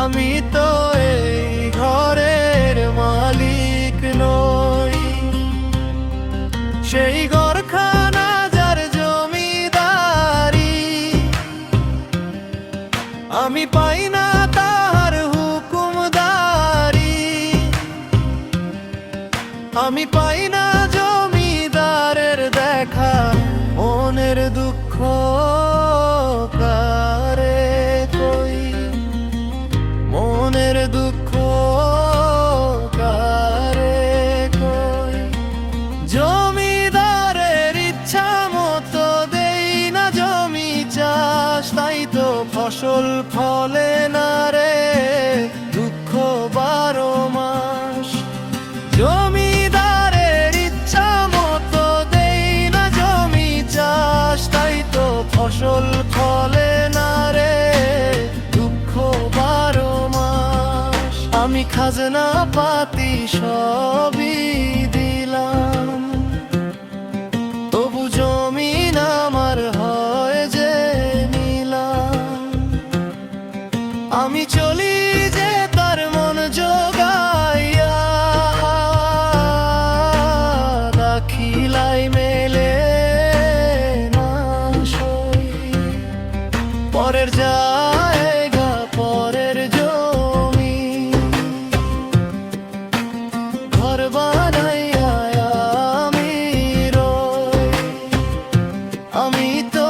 আমি তো এই ঘরের মালিক নই, সেই ঘরখানা যার জমিদারি। আমি পাই না তার হুকুমদারি, আমি পাই না জমিদারের দেখা। মনের দুঃখ কারে কই, মনের দুঃখ কারে কই। জমিদারের ইচ্ছা মতো দেই না জমি চাষ, তাই তো ফসল ফলে না রে, দুঃখ 12 মাস। জমিদারের ইচ্ছা মতো দেই না জমি চাষ, তাই তো ফসল ফলে না রে, দুঃখ 12 মাস। আমি খাজনা পাতি সবই দিলাম, তবু জমিন আমার হয় যে নিলাম। আমি চলি যে তার মন জোগাইয়া, দাখিলাই মেলে না সই। পরের জায়গা পরের জমি, ঘর বানাইয়া আমি রই। আমি তো